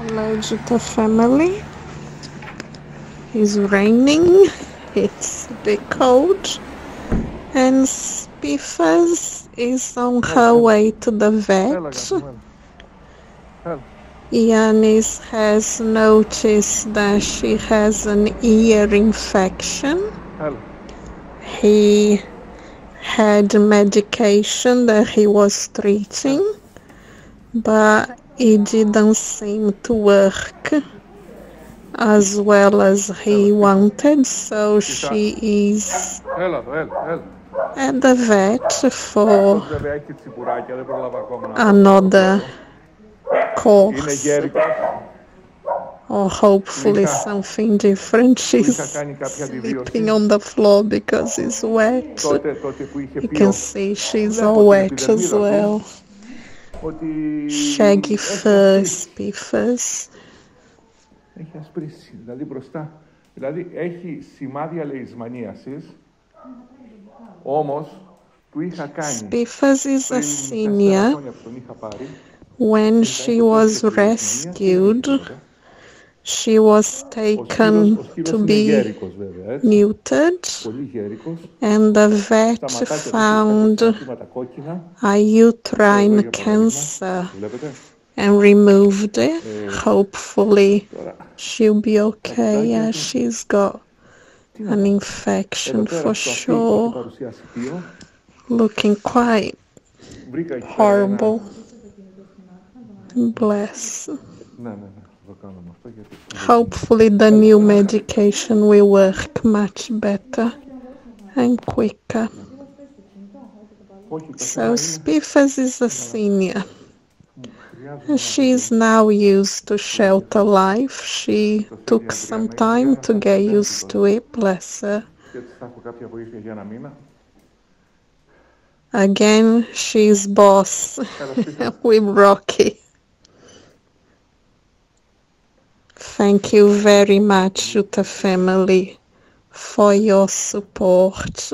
Hello, Jutta family. It's raining, it's a bit cold, and Spithas is on her way to the vet. IOANNIS has noticed that she has an ear infection. He had medication that he was treating, but it didn't seem to work as well as he wanted, so she is at the vet for another course, or hopefully something different. She's sleeping on the floor because it's wet. You can see she's all wet as well. Shaggy fur, Spithas. Έχει ασπρίσει, δηλαδή μπροστά. Δηλαδή έχει σημάδια λεϊσμανίασης, όμως του είχα κάνει Spithas is a senior. When she was rescued, she was taken to be neutered, and the vet found a uterine cancer and removed it. Hopefully she'll be okay. Yeah, she's got an infection for sure. Looking quite horrible. Bless. Hopefully the new medication will work much better and quicker. So Spithas is a senior. She's now used to shelter life. She took some time to get used to it, bless her. Again, she's boss with Rocky. Thank you very much, Jutta family, for your support.